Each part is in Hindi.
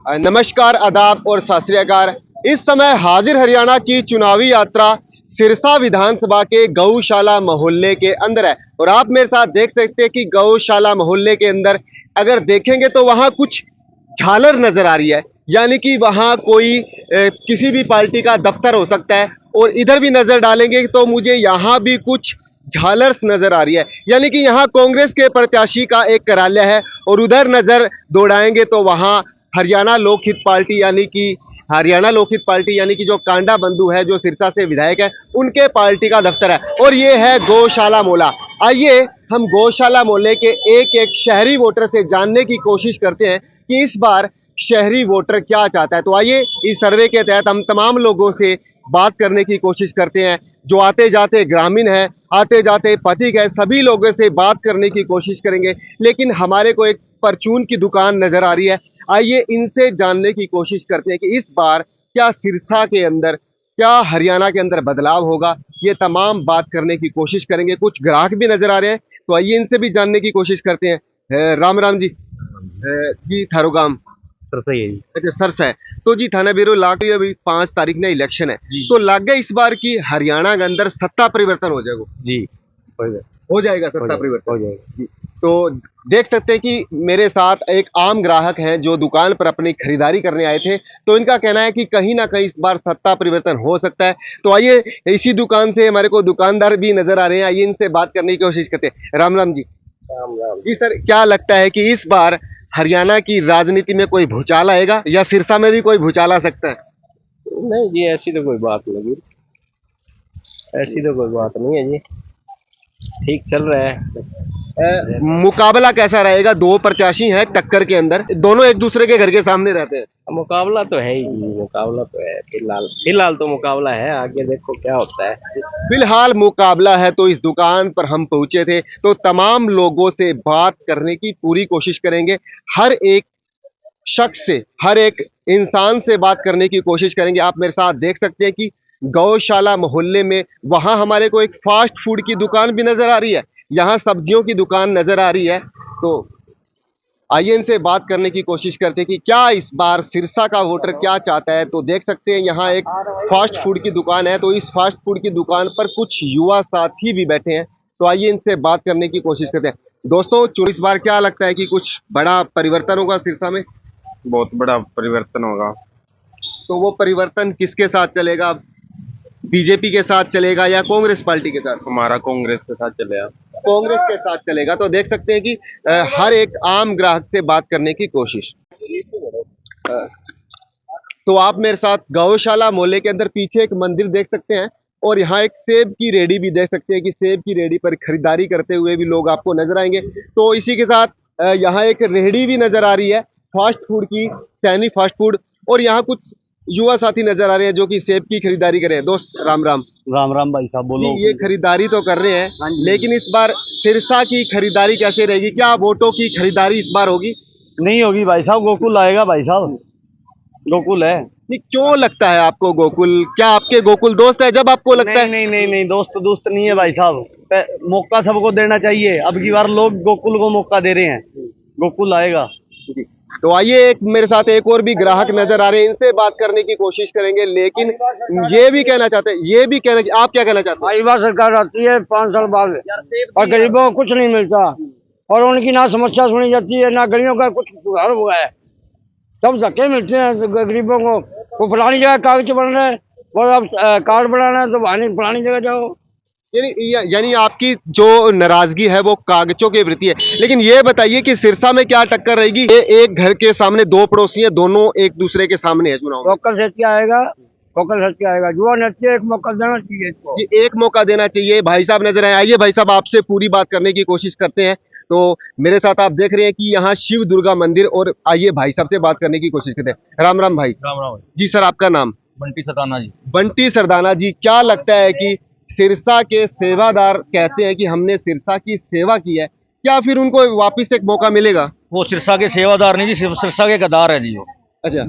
नमस्कार, आदाब और सत श्री अकाल। इस समय हाजिर हरियाणा की चुनावी यात्रा सिरसा विधानसभा के गौशाला मोहल्ले के अंदर है और आप मेरे साथ देख सकते हैं कि गौशाला मोहल्ले के अंदर अगर देखेंगे तो वहां कुछ झालर नजर आ रही है, यानी कि वहां कोई किसी भी पार्टी का दफ्तर हो सकता है। और इधर भी नजर डालेंगे तो मुझे यहाँ भी कुछ झालर्स नजर आ रही है, यानी कि यहाँ कांग्रेस के प्रत्याशी का एक कार्यालय है। और उधर नजर दौड़ाएंगे तो वहां हरियाणा लोकहित पार्टी यानी कि जो कांडा बंधु है, जो सिरसा से विधायक है, उनके पार्टी का दफ्तर है। और ये है गौशाला मोहल्ला। आइए हम गौशाला मोहल्ले के एक एक शहरी वोटर से जानने की कोशिश करते हैं कि इस बार शहरी वोटर क्या चाहता है। तो आइए इस सर्वे के तहत हम तमाम लोगों से बात करने की कोशिश करते हैं। जो आते जाते ग्रामीण है, आते जाते पथिक है, सभी लोगों से बात करने की कोशिश करेंगे। लेकिन हमारे को एक परचून की दुकान नजर आ रही है, आइए इनसे जानने की कोशिश करते हैं कि इस बार क्या सिरसा के अंदर, क्या हरियाणा के अंदर बदलाव होगा। ये तमाम बात करने की कोशिश करेंगे। कुछ ग्राहक भी नजर आ रहे हैं, तो आइए इनसे भी जानने की कोशिश करते हैं। राम राम जी। जी थारो गांव सरसा ही है जी। अच्छा सरसा है। तो जी थाना ब्यूरो लाग गई, अभी 5 तारीख ने इलेक्शन है, तो लाग गया इस बार की हरियाणा के अंदर सत्ता परिवर्तन हो जाएगा जी। हो जाएगा सत्ता परिवर्तन हो जाएगा जी। तो देख सकते हैं कि मेरे साथ एक आम ग्राहक हैं जो दुकान पर अपनी खरीदारी करने आए थे। तो इनका कहना है कि कहीं ना कहीं इस बार सत्ता परिवर्तन हो सकता है। तो आइए इसी दुकान से हमारे को दुकानदार भी नजर आ रहे हैं, आइए इनसे बात करने की कोशिश करते हैं। राम राम जी। राम राम जी सर, क्या लगता है कि इस बार हरियाणा की राजनीति में कोई भूचाल आएगा या सिरसा में भी कोई भूचाल आ सकता है? नहीं जी, ऐसी तो कोई बात नहीं, ऐसी तो कोई बात नहीं है जी, ठीक चल रहा है। मुकाबला कैसा रहेगा? दो प्रत्याशी हैं टक्कर के अंदर, दोनों एक दूसरे के घर के सामने रहते हैं। मुकाबला तो है ही जी, मुकाबला तो है। फिलहाल तो मुकाबला है, आगे देखो क्या होता है। फिलहाल मुकाबला है। तो इस दुकान पर हम पहुंचे थे, तो तमाम लोगों से बात करने की पूरी कोशिश करेंगे। हर एक शख्स से, हर एक इंसान से बात करने की कोशिश करेंगे। आप मेरे साथ देख सकते हैं कि गौशाला मोहल्ले में वहां हमारे को एक फास्ट फूड की दुकान भी नजर आ रही है, यहाँ सब्जियों की दुकान नजर आ रही है। तो आइए इनसे बात करने की कोशिश करते हैं कि क्या इस बार सिरसा का वोटर क्या चाहता है। तो देख सकते हैं यहाँ एक फास्ट फूड की दुकान है, तो इस फास्ट फूड की दुकान पर कुछ युवा साथी भी बैठे हैं। तो आइए इनसे बात करने की कोशिश करते हैं। दोस्तों, इस बार क्या लगता है कि कुछ बड़ा परिवर्तन होगा सिरसा में? बहुत बड़ा परिवर्तन होगा। तो वो परिवर्तन किसके साथ चलेगा? बीजेपी के साथ चलेगा या कांग्रेस पार्टी के साथ? हमारा कांग्रेस के साथ चलेगा। कांग्रेस के साथ चलेगा। तो देख सकते हैं कि हर एक आम ग्राहक से बात करने की कोशिश। तो आप मेरे साथ गौशाला मोहल्ले के अंदर पीछे एक मंदिर देख सकते हैं और यहाँ एक सेब की रेडी भी देख सकते हैं कि सेब की रेडी पर खरीदारी करते हुए भी लोग आपको नजर आएंगे। तो इसी के साथ यहाँ एक रेहड़ी भी नजर आ रही है फास्ट फूड की, सैनी फास्ट फूड। और यहाँ कुछ युवा साथी नजर आ रहे हैं जो कि सेब की खरीदारी कर रहे हैं। दोस्त राम राम। राम राम भाई साहब, बोलो। ये खरीदारी तो कर रहे हैं, लेकिन इस बार सिरसा की खरीदारी कैसे रहेगी? क्या वोटों की खरीदारी इस बार होगी? नहीं होगी भाई साहब, गोकुल आएगा भाई साहब, गोकुल है। नहीं, क्यों लगता है आपको गोकुल? क्या आपके गोकुल दोस्त है जब आपको लगता है? नहीं, दोस्त नहीं है भाई साहब, मौका सबको देना चाहिए। अब की बार लोग गोकुल को मौका दे रहे हैं, गोकुल आएगा। तो आइए एक मेरे साथ एक और भी ग्राहक नजर आ रहे हैं, इनसे बात करने की कोशिश करेंगे। लेकिन ये भी कहना चाहते हैं, आप क्या कहना चाहते हैं? आई बार सरकार आती है 5 साल बाद और गरीबों को कुछ नहीं मिलता और उनकी ना समस्या सुनी जाती है, ना गरीबों का कुछ सुधार हुआ है। सब धक्के मिलते हैं गरीबों को। वो फलानी जगह कागज बन रहे हैं और अब कार्ड बनाना है तो फलानी जगह जाओ। यानी आपकी जो नाराजगी है वो कागजों के प्रति है। लेकिन ये बताइए कि सिरसा में क्या टक्कर रहेगी? ये एक घर के सामने दो पड़ोसी हैं, दोनों एक दूसरे के सामने है चुनाव। लोकल सच आएगा, लोकल सच आएगा। युवा नृत्य एक मौका देना चाहिए इसको जी, एक मौका देना चाहिए। भाई साहब नजर आए, आइए भाई साहब आपसे पूरी बात करने की कोशिश करते हैं। तो मेरे साथ आप देख रहे हैं कि यहाँ शिव दुर्गा मंदिर, और आइए भाई साहब से बात करने की कोशिश करते हैं। राम राम भाई। राम राम जी सर, आपका नाम? बंटी सरदाना जी। बंटी सरदाना जी, क्या लगता है कि सिरसा के सेवादार कहते हैं कि हमने सिरसा की सेवा की है, क्या फिर उनको वापस एक मौका मिलेगा? वो सिरसा के सेवादार नहीं जी, सिरसा के गद्दार है जी वो। अच्छा,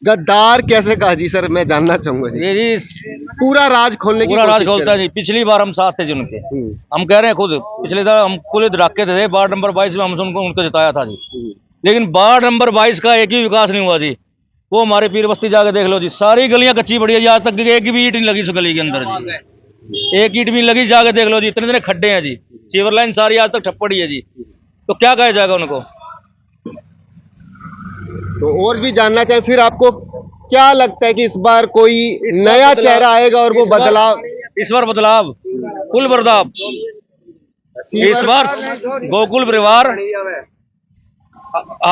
गद्दार कैसे कहा जी? सर मैं जानना चाहूंगा जी। ये जी पूरा राज खोलने की पूरा राज कोशिश खोलता है जी। पिछली बार हम साथ थे जी उनके, हम कह रहे हैं खुद, पिछले बार हम पुलिस रखे थे वार्ड नंबर 22 में, हमसे उनको जिताया था जी। लेकिन वार्ड नंबर 22 का एक भी विकास नहीं हुआ जी। वो हमारे पीर बस्ती जाके देख लो जी, सारी गलियां कच्ची पड़ी है जी, आज तक एक भी ईंट नहीं लगी उस गली के अंदर जी, एक ईंट भी नहीं लगी, जाके देख लो जी, इतने इतने खड्डे हैं जी, सीवर लाइन सारी आज तक ठप पड़ी है जी। तो क्या कहा जाएगा उनको? तो और भी जानना चाहे, फिर आपको क्या लगता है कि इस बार कोई नया चेहरा आएगा और वो बदलाव? इस बार बदलाव, कुल बर्दाव, इस बार गोकुल परिवार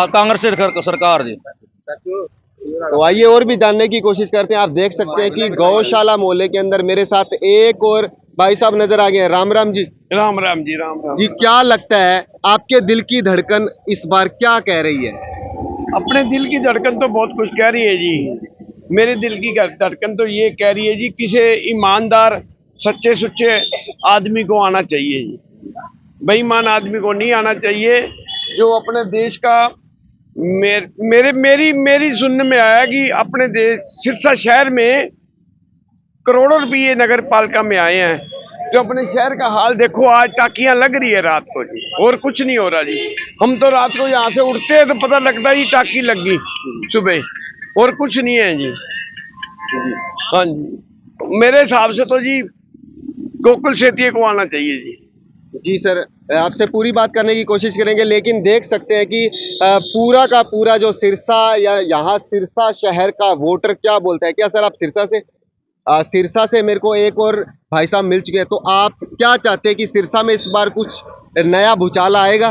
कांग्रेस सरकार जी। तो आइए और भी जानने की कोशिश करते हैं। आप देख सकते हैं कि गौशाला मोहल्ले के अंदर मेरे साथ एक और भाई साहब नजर आ गए हैं। राम राम जी। राम राम जी, राम राम जी, क्या लगता है आपके दिल की धड़कन इस बार क्या कह रही है? अपने दिल की धड़कन तो बहुत कुछ कह रही है जी। मेरे दिल की धड़कन तो ये कह रही है जी, किसी ईमानदार सच्चे सुच्चे आदमी को आना चाहिए जी, बेईमान आदमी को नहीं आना चाहिए। जो अपने देश का मेरी सुनने में आया कि अपने देश सिरसा शहर में करोड़ों रुपये नगर पालिका में आए हैं। तो अपने शहर का हाल देखो, आज टाकियां लग रही है रात को जी, और कुछ नहीं हो रहा जी। हम तो रात को यहाँ से उठते हैं तो पता लगता है जी टाकी लग गई सुबह, और कुछ नहीं है जी। हाँ जी, मेरे हिसाब से तो जी गोकुल सेतिया को आना चाहिए जी। जी सर, आपसे पूरी बात करने की कोशिश करेंगे, लेकिन देख सकते हैं कि पूरा का पूरा जो सिरसा या यहाँ सिरसा शहर का वोटर क्या बोलता है। क्या सर आप सिरसा से मेरे को एक और भाई साहब मिल चुके हैं, तो आप क्या चाहते हैं कि सिरसा में इस बार कुछ नया भूचाल आएगा?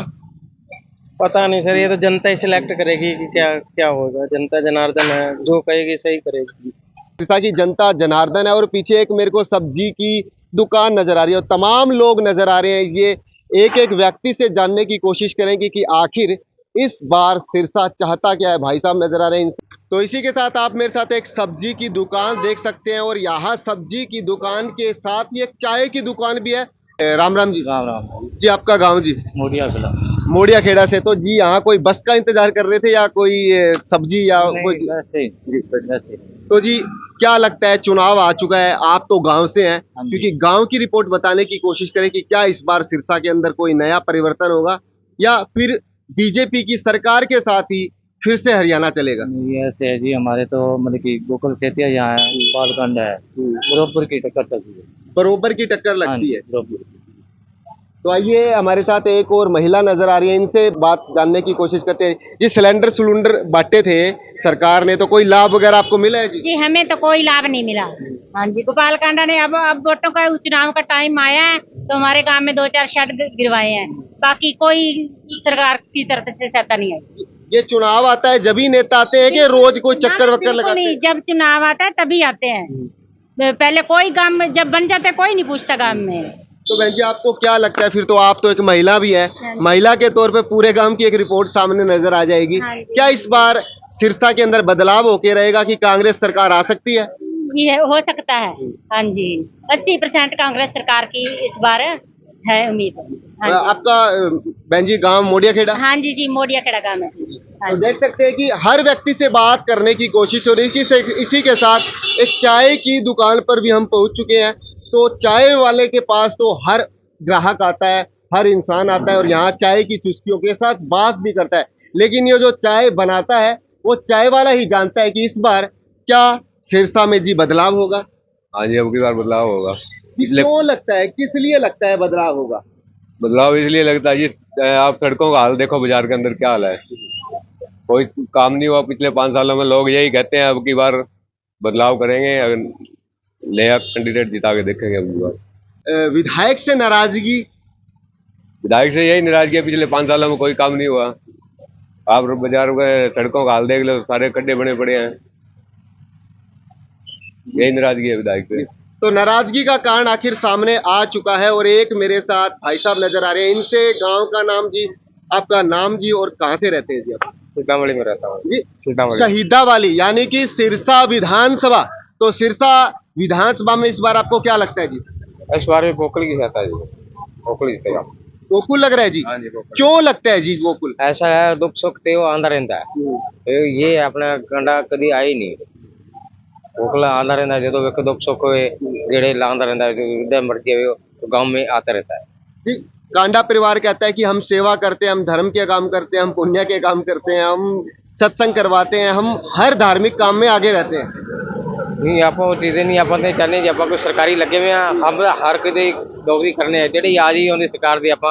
पता नहीं सर, ये तो जनता ही सिलेक्ट करेगी कि क्या क्या होगा। जनता जनार्दन है, जो कहेगी सही करेगी। सिरसा की जनता जनार्दन है और पीछे एक मेरे को सब्जी की दुकान नजर आ रही है और तमाम लोग नजर आ रहे हैं। ये एक एक व्यक्ति से जानने की कोशिश करेंगे कि आखिर इस बार सिरसा चाहता क्या है। भाई साहब नजर आ रहे हैं। तो इसी के साथ आप मेरे साथ एक सब्जी की दुकान देख सकते हैं और यहाँ सब्जी की दुकान के साथ ही एक चाय की दुकान भी है। राम राम जी। राम राम जी, आपका गांव जी? मोडिया खेड़ा। मोडिया खेड़ा से। तो जी यहाँ कोई बस का इंतजार कर रहे थे या कोई सब्जी या कोई जी? तो जी क्या लगता है, चुनाव आ चुका है, आप तो गांव से हैं, क्योंकि गांव की रिपोर्ट बताने की कोशिश करें कि क्या इस बार सिरसा के अंदर कोई नया परिवर्तन होगा या फिर बीजेपी की सरकार के साथ ही फिर से हरियाणा चलेगा? ये ऐसे है जी, हमारे तो मतलब कि गोकुल सेतिया यहाँ है, पालखंड है, बराबर की टक्कर चलती है, बरोबर की टक्कर लगती है। बराबर। तो आइए, हमारे साथ एक और महिला नजर आ रही है, इनसे बात जानने की कोशिश करते हैं। ये सिलेंडर बांटे थे सरकार ने, तो कोई लाभ वगैरह आपको मिला है जी? जी हमें तो कोई लाभ नहीं मिला। हाँ जी, गोपाल कांडा ने अब वोटों का चुनाव का टाइम आया है तो हमारे गांव में 2-4 शेड गिरवाए हैं, बाकी कोई सरकार की तरफ से सहायता नहीं आई। ये चुनाव आता है जब ही नेता आते हैं कि रोज कोई चक्कर वक्कर लगाते हैं? जब चुनाव आता है तभी आते हैं, पहले कोई गांव में जब बन जाते कोई नहीं पूछता गांव में। तो बहन जी, आपको क्या लगता है, फिर तो आप तो एक महिला भी है, महिला के तौर पे पूरे गांव की एक रिपोर्ट सामने नजर आ जाएगी। क्या इस बार सिरसा के अंदर बदलाव होके रहेगा कि कांग्रेस सरकार आ सकती है? ये हो सकता है। हाँ जी, 80% कांग्रेस सरकार की इस बार है उम्मीद। हाँ आपका बहन जी गाँव मोडिया खेड़ा? हाँ जी जी, मोडिया खेड़ा गाँव है। तो देख सकते हैं कि हर व्यक्ति से बात करने की कोशिश हो रही है। इसी के साथ एक चाय की दुकान पर भी हम पहुंच चुके हैं। तो चाय वाले के पास तो हर ग्राहक आता है, हर इंसान आता है और यहाँ चाय की चुस्कियों के साथ बात भी करता है, लेकिन ये जो चाय बनाता है वो चाय वाला ही जानता है कि इस बार क्या सिरसा में जी बदलाव होगा। हाँ जी, अब की बार बदलाव होगा। क्यों लगता है, किस लिए लगता है बदलाव होगा? बदलाव इसलिए लगता है जी, आप सड़कों का हाल देखो, बाजार के अंदर क्या हाल है, कोई काम नहीं हुआ पिछले 5 सालों में। लोग यही कहते हैं अब की बार बदलाव करेंगे, अगर नया कैंडिडेट जिता के देखेंगे अब की बार। विधायक से नाराजगी? विधायक से यही नाराजगी है, पिछले 5 सालों में कोई काम नहीं हुआ। आप बाजार में सड़कों का हाल देख लो, सारे खड्डे बने पड़े हैं, यही नाराजगी है विधायक से। तो नाराजगी का कारण आखिर सामने आ चुका है और एक मेरे साथ भाई साहब नजर आ रहे हैं। इनसे गांव का नाम जी, आपका नाम जी और कहाँ से रहते हैं जी आप? सीतामढ़ी में रहता हूँ जी, सीतामढ़ी। शहीदावाली, यानी कि सिरसा विधानसभा। तो सिरसा विधानसभा में इस बार आपको क्या लगता है जी? इस बार भी गोकुल की जाता है जी, गोकुल जीतेगा। गोकुल लग रहा है जी? हाँ जी, गोकुल। क्यों लगता है जी गोकुल? ऐसा है, दुख सुख तो आंदा रहता है, ये अपना गंडा कभी आई ही नहीं। गोकुल आंदा रहता है, जो दुख सुख हुए गेड़े लांदा रहता है, जो मर्जी हुए तो गाँव में आता रहता है जी, कांडा परिवार कहता है कि हम सेवा करते हैं, हम धर्म के काम करते हैं, हम पुण्य के काम करते हैं, हम सत्संग करवाते हैं, हम हर धार्मिक काम में आगे रहते हैं। नहीं आप चीजें नहीं आप चाहते जी आप कोई सरकारी लगे हुए हैं, हम हर किसी नौकरी करने है जी आज ही उन्हें सरकार की आप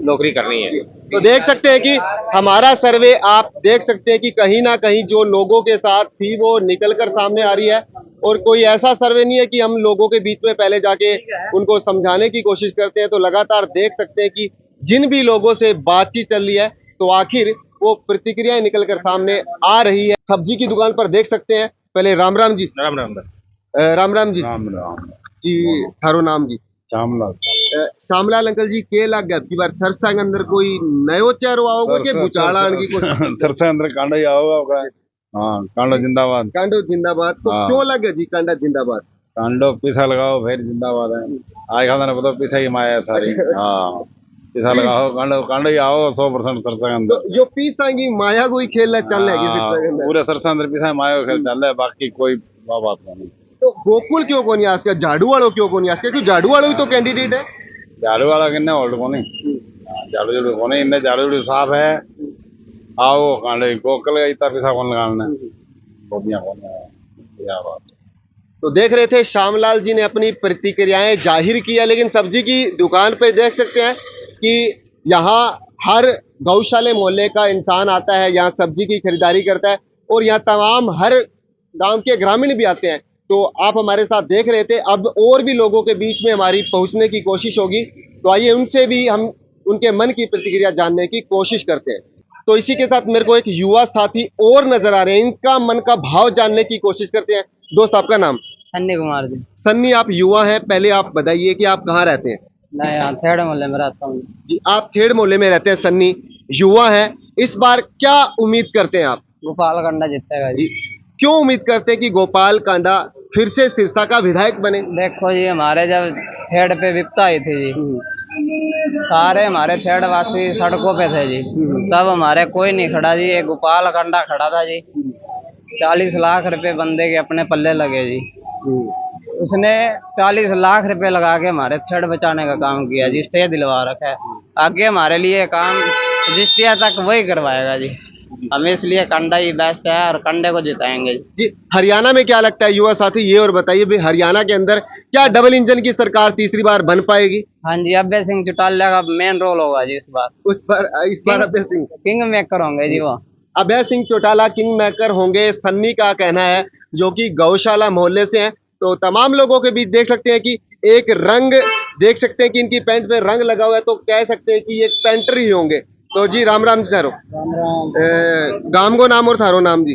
नौकरी करनी है। तो देख सकते हैं कि हमारा सर्वे आप देख सकते हैं कि कहीं ना कहीं जो लोगों के साथ थी वो निकल कर सामने आ रही है, और कोई ऐसा सर्वे नहीं है कि हम लोगों के बीच में पहले जाके उनको समझाने की कोशिश करते हैं। तो लगातार देख सकते हैं कि जिन भी लोगों से बातचीत चल रही है तो आखिर वो प्रतिक्रियाएं निकल कर सामने आ रही है। सब्जी की दुकान पर देख सकते हैं। पहले राम राम जी। राम राम राम राम जी। राम राम जी थारो नाम जी। श्यामलाल श्यामलाल अंकल जी के लग गया की बार सरसा के अंदर कोई नयो चेहरो आओगे के बुचाड़ा की कोई सरसा अंदर कांडा ही आओगा। हाँ कांडा जिंदाबाद। कांडो जिंदाबाद। तो हाँ। क्यों लग गया जी कांडा जिंदाबाद? कांडो पीछा लगाओ फिर जिंदाबाद है। आज खाना पता पीछा ही माया है सारी। हाँ पीछा लगाओ कांडो कांडो ही आओ 100% सरसा के अंदर। जो पीसा की माया कोई खेलना चल रहा है हाँ, सरसा के अंदर। पूरे सरसा अंदर पीछा माया का खेल चल रहा है, बाकी कोई बात नहीं। तो गोकुल क्यों को नहीं आसका, झाड़ू वालों क्यों को नहीं आसका? क्योंकि झाड़ू वालों ही तो कैंडिडेट है। झाड़ू वाला किन्ने होल्ड को नहीं, झाड़ू झाड़ू को नहीं, इन्हें झाड़ू झाड़ू साफ है। आओ कांडे गोकल का इतना पीछा कौन लगाना गोपियां कौन क्या बात। तो देख रहे थे श्यामलाल जी ने अपनी प्रतिक्रियाएं जाहिर किया, लेकिन सब्जी की दुकान पे देख सकते हैं कि यहाँ हर गौशाले मोहल्ले का इंसान आता है, यहाँ सब्जी की खरीदारी करता है, और यहाँ तमाम हर गांव के ग्रामीण भी आते हैं। तो आप हमारे साथ देख रहे थे, अब और भी लोगों के बीच में हमारी पहुंचने की कोशिश होगी। तो आइए उनसे भी हम उनके मन की प्रतिक्रिया जानने की कोशिश करते हैं। तो इसी के साथ मेरे को एक युवा साथी और नजर आ रहे हैं, इनका मन का भाव जानने की कोशिश करते हैं। दोस्त आपका नाम? सन्नी कुमार जी। सन्नी, आप युवा हैं, पहले आप बताइए कि आप कहाँ रहते हैं? मैं यहाँ थेड़ मोहल्ले में रहता हूँ जी, आप थेड़ मोहल्ले में रहते हैं। सन्नी युवा है, इस बार क्या उम्मीद करते हैं आप? गोपाल कांडा जीतेगा जी। क्यों उम्मीद करते हैं कि गोपाल कांडा फिर से सिरसा का विधायक बने? देखो जी हमारे जब थेड़ पे विपता आई थी जी, सारे हमारे थेड़ वासी सड़कों पे थे जी, तब हमारे कोई नहीं खड़ा जी, एक गोपाल कांडा खड़ा था जी। 40 लाख रुपए बंदे के अपने पल्ले लगे जी। उसने 40 लाख रुपए लगा के हमारे थेड़ बचाने का काम किया जी, स्टे दिलवा रखा है। आगे हमारे लिए काम रजिस्ट्रिया तक वही करवाएगा जी। हमें इसलिए कंडा ही बेस्ट है और कंडे को जिताएंगे जी। हरियाणा में क्या लगता है युवा साथी, ये और बताइए भाई, हरियाणा के अंदर क्या डबल इंजन की सरकार तीसरी बार बन पाएगी? हाँ जी, अभय सिंह चौटाला का मेन रोल होगा जी इस बार। इस बार अभय सिंह किंग मेकर होंगे जी वो। अभय सिंह चौटाला किंग मेकर होंगे, सन्नी का कहना है, जो कि गौशाला मोहल्ले से हैं। तो तमाम लोगों के बीच देख सकते हैं कि एक रंग देख सकते हैं कि इनकी पैंट पे रंग लगा हुआ है, तो कह सकते हैं कि ये पेंटर ही होंगे। तो जी राम राम थारो। गाम को नाम और थारो नाम जी?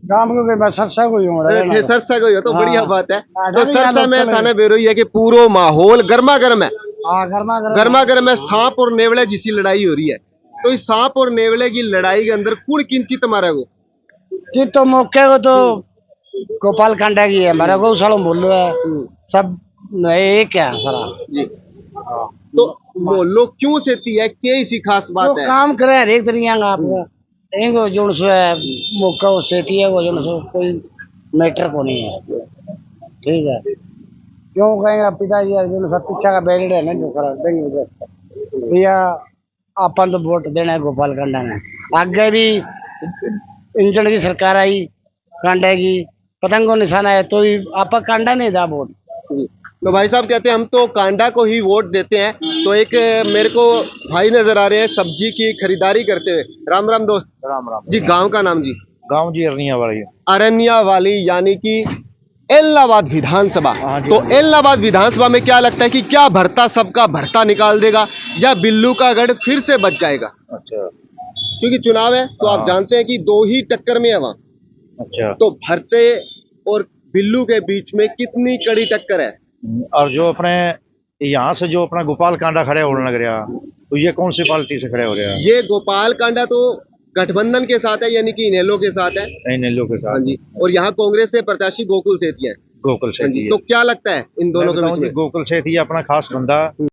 गांव को मैं सरसा को ही हूँ। सरसा को ही हो तो बढ़िया बात है। हाँ, तो सरसा में थाना बेरोई है कि पूरा माहौल गर्मा गर्म है। गर्मा गर्म है, सांप और नेवले जिसी लड़ाई हो रही है। तो इस सांप और नेवले की लड़ाई के अंदर कुण किंचित मारे को जी, तो मौके को तो गोपाल कांडा की है, हमारा गौशाला बोलो है, सब एक है सारा जी। तो मोहल्लो क्यों सेती है, क्या इसी खास बात तो है? काम करे हर एक तरीके का आप एंगो जो है मौका वो सेती है, वो जो कोई मैटर को नहीं है। ठीक है, क्यों कहेंगे पिताजी जो सब पीछा का बैरिड है ना, जो करा देंगे भैया अपन तो वोट देना है गोपाल कांडा ने। आगे भी इंजन की सरकार आई, कांडा की पतंगों निशाना है, तो आप कांडा नहीं था वोट। तो भाई साहब कहते हैं हम तो कांडा को ही वोट देते हैं। तो एक मेरे को भाई नजर आ रहे हैं सब्जी की खरीदारी करते हुए। राम राम दोस्त। राम राम जी, गांव का नाम जी? गांव जी अरनिया वाली। अरनिया वाली, यानी कि एलनाबाद विधानसभा। तो एलनाबाद विधानसभा में क्या लगता है कि क्या भरता सबका भरता निकाल देगा या बिल्लू का गढ़ फिर से बच जाएगा? अच्छा क्योंकि चुनाव है तो आप जानते हैं कि दो ही टक्कर में है वहां। अच्छा। तो भरते और बिल्लू के बीच में कितनी कड़ी टक्कर है? और जो अपने यहाँ से जो अपना गोपाल कांडा खड़े होने लग रहा, तो ये कौन सी पार्टी से खड़े हो रहे हैं? ये गोपाल कांडा तो गठबंधन के साथ है, यानी कि इनेलो के साथ है। इनेलो के साथ। हाँ जी। और यहाँ कांग्रेस से प्रत्याशी गोकुल सेठी है। गोकुल सेठी। तो क्या लगता है इन दोनों के बीच में? गोकुल सेठी अपना खास बंदा